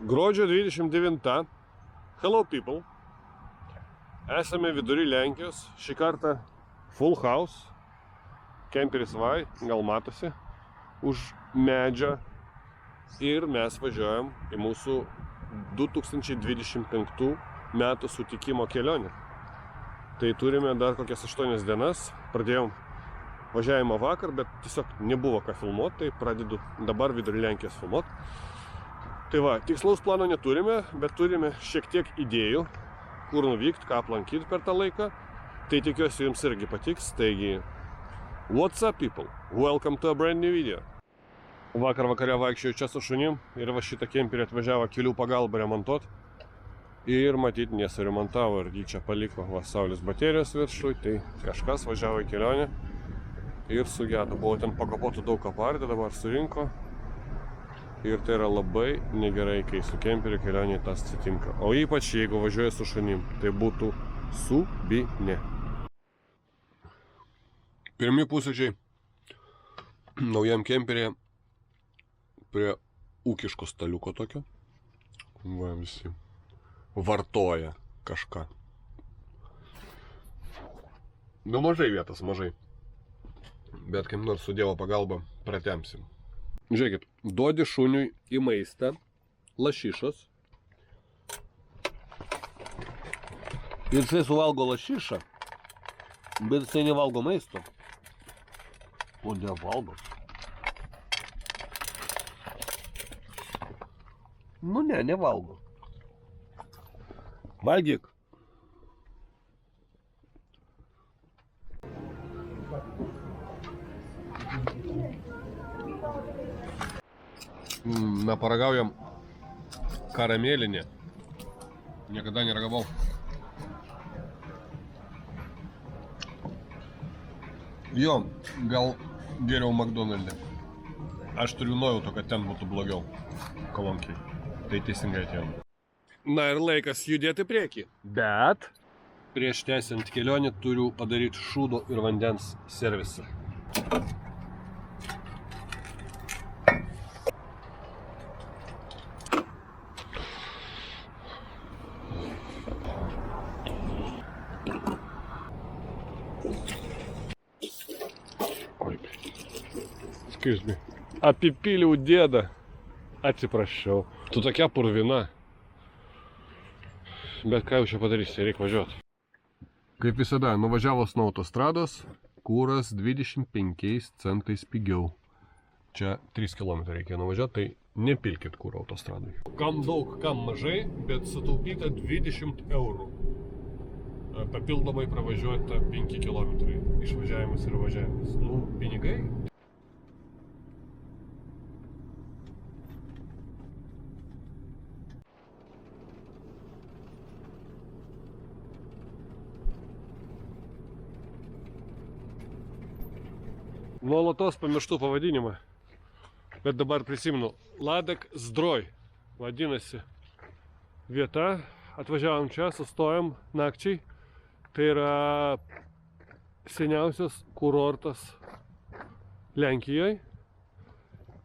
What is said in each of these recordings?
Gruodžio 29. Hello people. Esame vidury Lenkijos. Šį kartą full house. Kemperis vai, gal matosi, už medžio. Ir mes važiuojam į mūsų 2025 metų sutikimo kelionę. Tai turime dar kokias 8 dienas. Pradėjom važiavimą vakar, bet tiesiog nebuvo ką filmuoti, tai pradedu dabar vidury Lenkijos filmuoti. Tai va, tikslaus plano neturime, bet turime šiek tiek idėjų, kur nuvykti, ką aplankyti per tą laiką. Tai tikiuosi jums irgi patiks. Taigi, what's up people? Welcome to a brand new video. Vakar vakare vaikščiau čia su šunim ir va šitą kemperį atvažiavo kelių pagalbą remontuoti. Ir matyt nesuremontavo ir jį čia paliko va, saulės baterijos viršui, tai kažkas važiavo į kelionę ir sugedo. Buvo ten pakapotų daug apartį, dabar surinko. Ir tai yra labai negerai, kai su kemperiu kelionėje tas atsitinka. O ypač jeigu važiuoja su šunim, tai būtų subinė. Pirmi pusryčiai naujam kemperėje prie ūkiško staliuko tokio. Va, visi vartoja kažką. Nu, mažai vietos, mažai. Bet kaip nors su Dievo pagalba pratempsim. Žiūrėkit, duodi šuniui į maistą lašišos. Ir jisai suvalgo lašišą, bet jisai nevalgo maisto. O nevalgo. Nu ne, nevalgo. Valgyk. Na, paragaujam karamelinį. Niekada neragavau. Jo, gal geriau McDonald'e. Aš turiu nuojautą, kad ten būtų blogiau kolonkiai. Tai teisingai atėjom. Na ir laikas judėti priekį. Bet prieš tęsiant kelionę turiu padaryti šūdo ir vandens servisą. Apipyliau dėdą. Atsiprašau. Tu tokia purvina. Bet ką jau čia padarysi, reikia važiuoti. Kaip visada, nuvažiavus nuo autostrados, kūras 25 centais pigiau. Čia 3 km reikia nuvažiuoti, tai nepilkit kūro autostradai. Kam daug, kam mažai, bet sutaupyta 20 eurų. Papildomai pravažiuota 5 km. Išvažiavimas ir važiavimas. Nu, pinigai. Nuolatos pamirštu pavadinimą, bet dabar prisimenu. Ladek Zdroj vadinasi vieta. Atvažiavom čia, sustojom nakčiai. Tai yra seniausias kurortas Lenkijoje.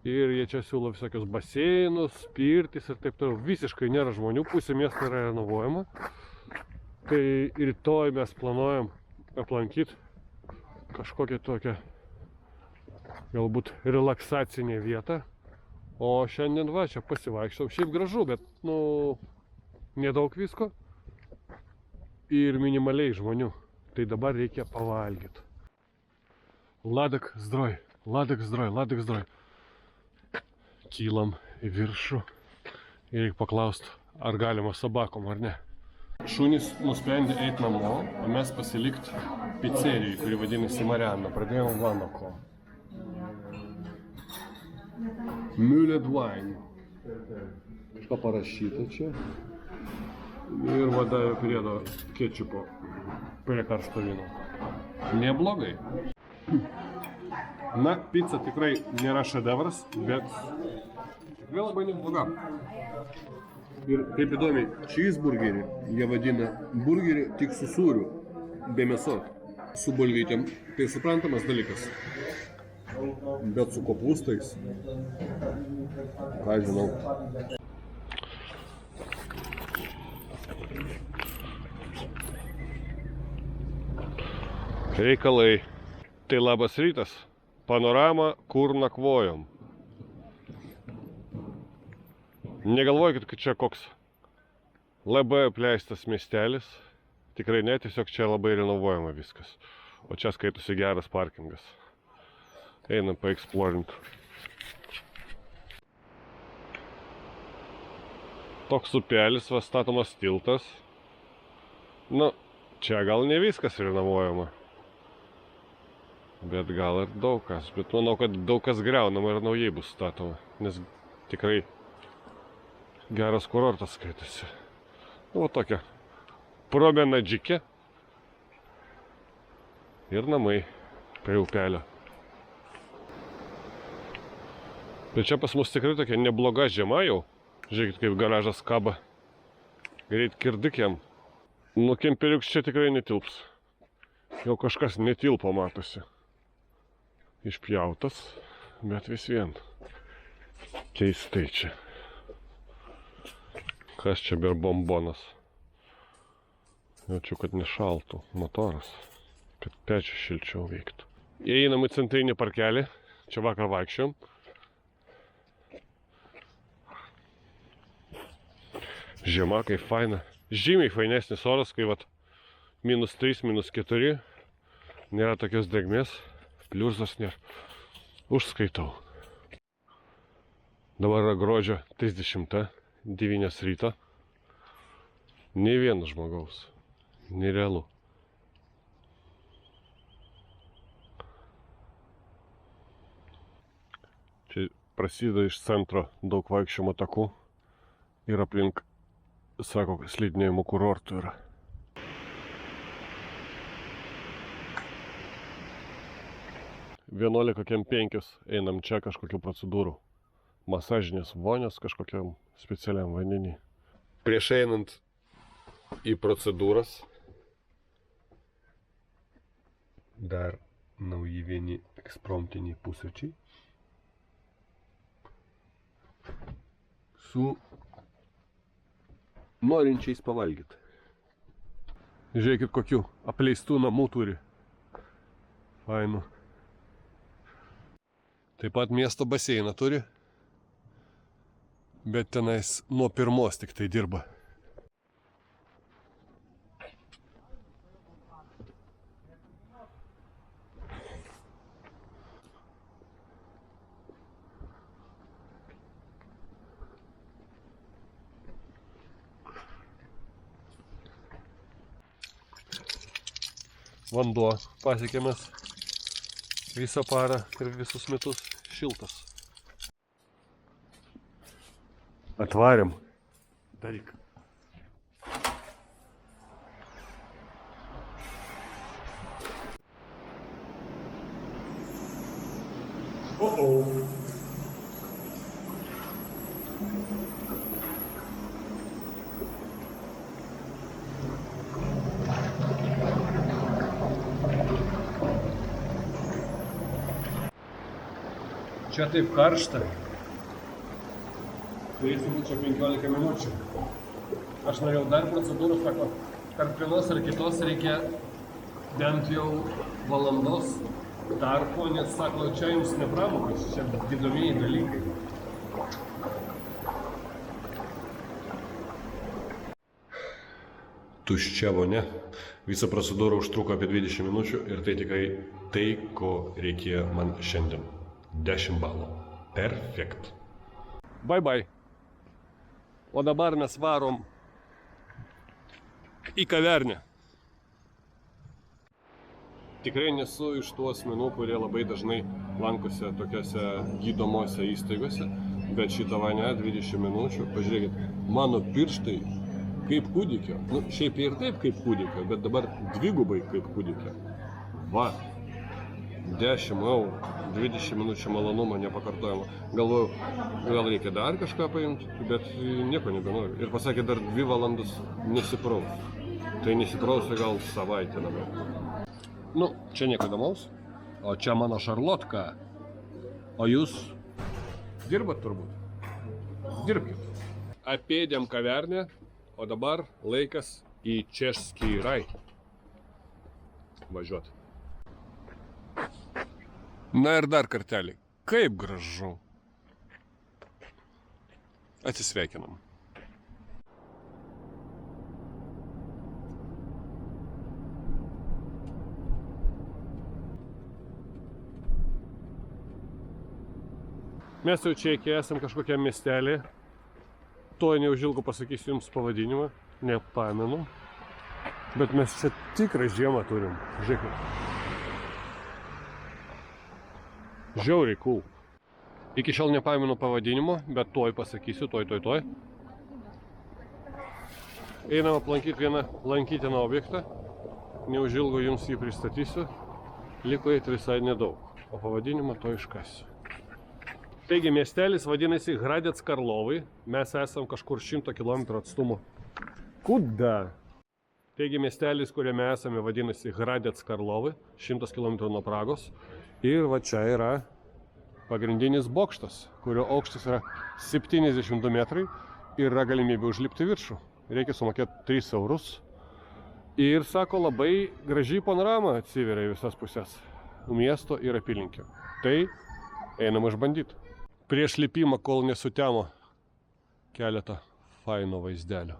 Ir jie čia siūlo visokius baseinus, pirtis ir taip toliau. Visiškai nėra žmonių, pusė miesto yra renovuojama. Tai rytoj mes planuojam aplankyti kažkokią tokią galbūt relaksacinė vieta. O šiandien va, čia pasivaikščiau. Šiaip gražu, bet, nu, nedaug visko. Ir minimaliai žmonių. Tai dabar reikia pavalgyti. Ladek Zdroj, Ladek Zdroj, Ladek Zdroj. Kylam į viršų. Ir reikia paklausti, ar galima sabakom, ar ne. Šunys nusprendė eiti namo, o mes pasilikti pizzerijai, kuri vadinasi Mariana. Pradėjom Vanako. Mülled Wine. Kažką parašyta čia. Ir vadavė priedo kečupo prie karšto vyno. Neblogai. Na, pizza tikrai nėra šedevras, bet tikrai labai nebloga. Ir kaip įdomiai, cheeseburgerį jie vadina burgerį tik su sūriu, be mėsos. Su bulvytėm. Tai suprantamas dalykas. Bet su kopūstais, ką žinau. reikalai. Tai labas rytas. Panorama, kur nakvojom. Negalvojokit, kad čia koks labai apleistas miestelis. Tikrai ne, tiesiog čia labai renovuojama viskas. O čia skaitosi geras parkingas. Einam paeksplorint. Toks upelis, va, statomas tiltas. Nu, čia gal ne viskas renovuojama. Bet gal ir daug kas. Bet manau, kad daug kas griaunama ir naujai bus statoma. Nes tikrai geras kurortas skaitosi. Nu, va tokia promenadžikė. Ir namai prie upelio. Bet čia pas mus tikrai tokia nebloga žiema jau. Žiūrėkit, kaip garažas kaba. Greit kirdik jam. Nu, kemperiuks čia tikrai netilps. Jau kažkas netilpo matosi. Išpjautas, bet vis vien. Keistai čia. Kas čia ber bombonas? Jaučiu, kad nešaltų motoras. Kad pečių šilčiau veiktų. Įeinam į centrinį parkelį. Čia vakar vaikščiom. Žiema, kaip faina. Žymiai fainesnis oras, kai vat -3, -4. Nėra tokios drėgmės. Pliurzos nėra. Užskaitau. Dabar yra gruodžio 30, 9 ryto. Nei vieno žmogaus. Nerealu. Čia prasideda iš centro daug vaikščiojimo takų. Ir aplink, sako, slidinėjimo kurortų yra. Vienuolika kem 5 einam čia kažkokių procedūrų. Masažinės vonios kažkokiam specialiam vandenį. Prieš einant į procedūras dar nauji vieni ekspromptiniai pusryčiai su norinčiais pavalgyti. Žiūrėkit, kokių apleistų namų turi. Fainų. Taip pat miesto baseiną turi, bet tenais nuo 1 tik tai dirba. Vanduo pasiekėmės visą parą ir visus metus šiltas. Atvarėm. Daryk. Čia taip karšta. Turėsiu būti čia 15 minučių. Aš norėjau dar procedūrų, sako, tarp vienos ar kitos reikia bent jau valandos tarpo, nes sako, čia jums nepramogos, čia gydomieji dalykai. Tuščia vonia. Visa procedūra užtruko apie 20 minučių ir tai tikrai tai, ko reikėjo man šiandien. 10 balų. Perfekt. Bye bye. O dabar mes varom į kavernę. Tikrai nesu iš tų asmenų, kurie labai dažnai lankosi tokiose gydomose įstaigose, bet šitą vanią 20 minučių, pažiūrėkit, mano pirštai kaip kūdikio. Nu, šiaip ir taip kaip kūdikio, bet dabar dvigubai kaip kūdikio. Va. 10 eurų, 20 minučių malonumo nepakartojama. Galvoju, gal reikia dar kažką paimti, bet nieko nebenoriu. Ir pasakė, dar 2 valandas nesipraus. Tai nesiprausiu gal savaitę dabar. Nu, čia nieko įdomaus. O čia mano Šarlotka. O jūs dirbat turbūt? Dirbkit. Apėdėm kavernę, o dabar laikas į Český raj važiuoti. Na ir dar kartelį. Kaip gražu. Atsisveikinam. Mes jau čia iki esam kažkokiam miestelį. Tuoj neužilgo pasakysiu jums pavadinimą. Nepamenu. Bet mes čia tikrą žiemą turim. Žiūrėkit. Žiauriai cool. Iki šiol nepamenu pavadinimo, bet tuoj pasakysiu, tuoj. Einam aplankyti vieną lankytiną objektą. Neužilgo jums jį pristatysiu. Liko eiti visai nedaug. O pavadinimą to iškasiu. Taigi miestelis vadinasi Hradec Karlovai. Mes esam kažkur 100 km atstumu. Kuda? Taigi miestelis, kuriame esame, vadinasi Hradec Karlovai. 100 km nuo Pragos. Ir va čia yra pagrindinis bokštas, kurio aukštis yra 72 metrai ir yra galimybė užlipti viršų. Reikia sumokėti 3 eurus. Ir sako, labai gražiai panorama atsiveria į visas pusės miesto ir apylinkio. Tai einam išbandyti. Prieš lipimą, kol nesutemo, keletą faino vaizdelio.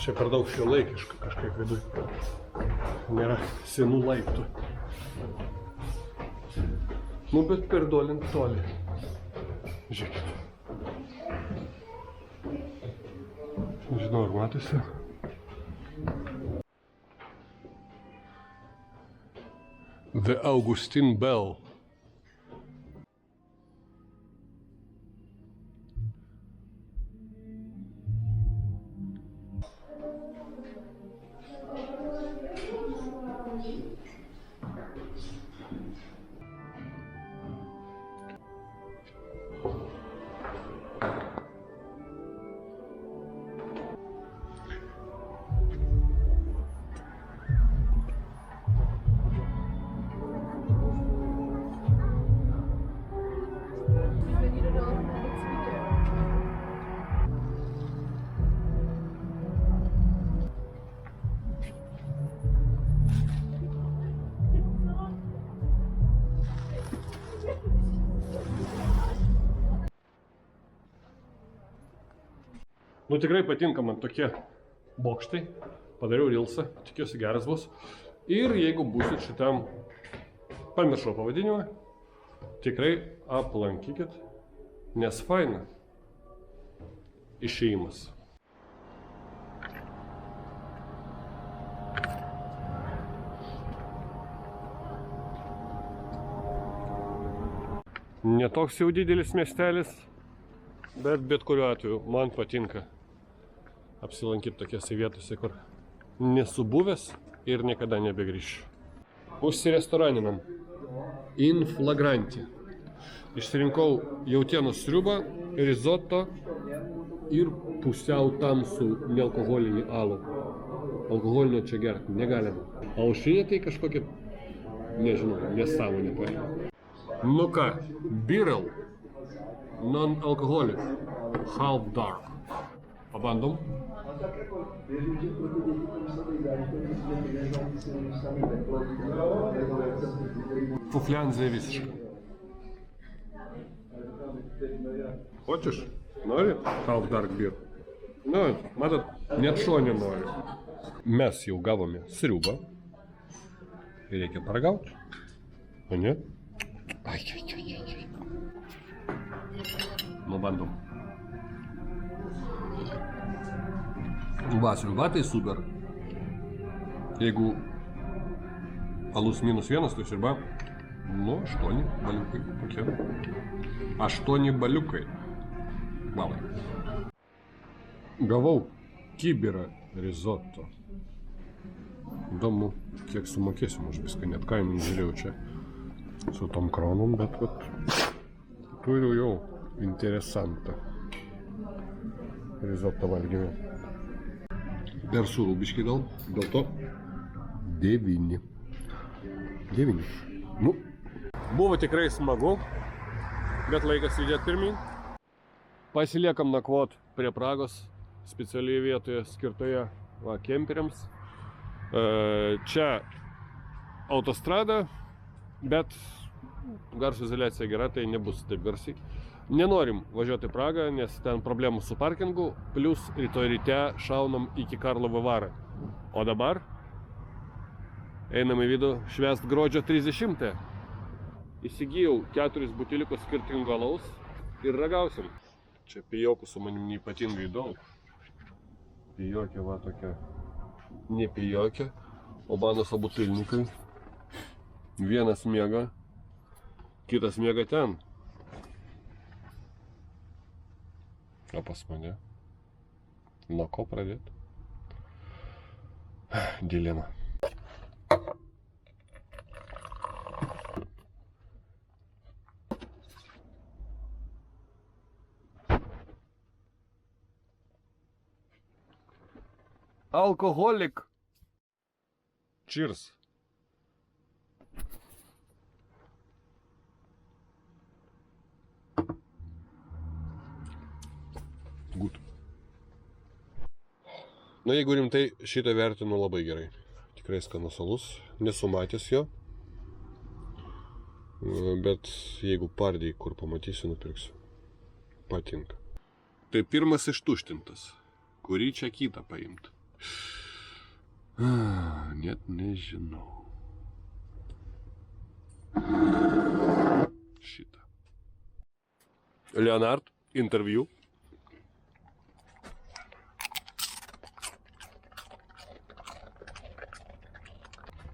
Čia per daug šiuolaikiška kažkaip viduj. Nėra senų laiptų. Nu, bet per dolint toli. Žiūrėkit. Nežinau, ar matosi. The Augustin Bell. Nu, tikrai patinka man tokie bokštai. Padariau reelsą, tikiuosi geras bus. Ir jeigu būsit šitam, pamiršau pavadinimą, tikrai aplankykit, nes faina išėjimas. Netoks jau didelis miestelis, bet kuriuo atveju man patinka apsilankyti tokiose vietose, kur nesu buvęs ir niekada nebegrįšiu. Užsirestoraninam. In flagranti. Išsirinkau jautienos sriubą, risotto ir pusiau tamsų nealkoholinį alų. Alkoholinio čia gerti negalima. O aušrinė tai kažkokia, nežinau, nesąmonė paėmė. Nu ką, Birel, non-alcoholic, half dark. Pabandom. Fuflianzė visiškai. Хочешь? Nori? Half dark beer. Nu, matot, net šuo nenori. Mes jau gavome sriubą. Reikia paragauti. O ne? Ai. Nu, bandom. Va, sriuba tai super. Jeigu alus -1, tai sriuba, nu, 8 baliukai. Tokie. 8 baliukai. Valai. Gavau kibirą risotto. Įdomu, kiek sumokėsim už viską, net kainų žiūrėjau čia su tom kronom, bet vat, turiu jau interesantą risotto valgymą. Per sūrų biškį dėl to 9. Nu, buvo tikrai smagu, bet laikas judėti pirmin. Pasiliekam nakvot prie Pragos, specialiai vietoje skirtoje kemperiams. Čia autostrada, bet garso izoliacija gera, tai nebus taip garsiai. Nenorim važiuoti į Pragą, nes ten problemų su parkingu, plus rytoj ryte šaunam iki Karlovo Varą. O dabar einam į vidų švęst gruodžio 30. Įsigijau 4 buteliukus skirtingo alaus ir ragausim. Čia pijokų su manim ypatingai daug. Pijokė va tokia, ne pijokė, o mano sabutilnikai. Vienas miega, kitas miega ten. O pas mane? Nuo ko pradėti? Dilema. Alkoholik. Cheers. Good. Na, jeigu rimtai, šitą vertinu labai gerai. Tikrai skanus alus. Nesu matęs jo. Bet jeigu pardėj, kur pamatysiu, nupirksiu. Patinka. Tai pirmas ištuštintas. Kurį čia kitą paimt? Net nežinau. Šitą. Leonard, interviu.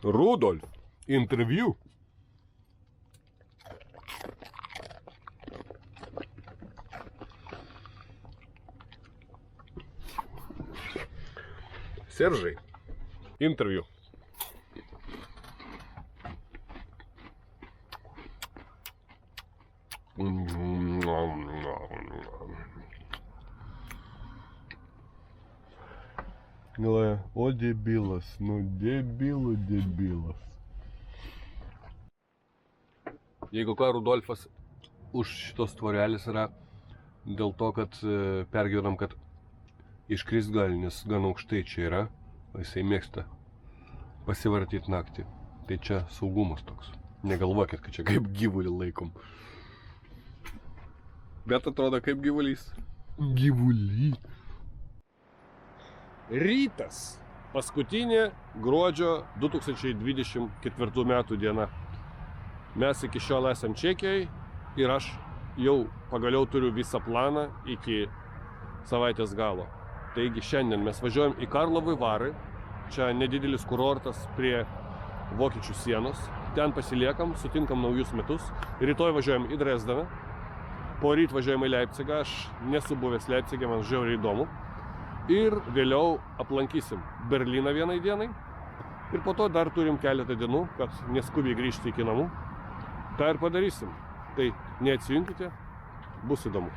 Rudolf, interviu. Сержей, интервью. Galvoju, o debilas, nu debilas. Jeigu ką, Rudolfas už šitos tvorelis yra dėl to, kad pergyvenam, kad iškrist gali, nes gan aukštai čia yra, o jisai mėgsta pasivartyti naktį. Tai čia saugumas toks. Negalvokit, kad čia kaip gyvulį laikom. Bet atrodo kaip gyvulys. Gyvulį. Rytas. Paskutinė gruodžio 2024 metų diena. Mes iki šiol esam Čekijai ir aš jau pagaliau turiu visą planą iki savaitės galo. Taigi šiandien mes važiuojam į Karlovy Vary. Čia nedidelis kurortas prie vokiečių sienos. Ten pasiliekam, sutinkam naujus metus. Rytoj važiuojam į Dresdeną. Poryt važiuojam į Leipcigą. Aš nesu buvęs Leipcige, man žiauriai įdomu. Ir vėliau aplankysim Berliną vienai dienai. Ir po to dar turim keletą dienų, kad neskubiai grįžti iki namų. Tai ir padarysim. Tai neatsijunkite, bus įdomu.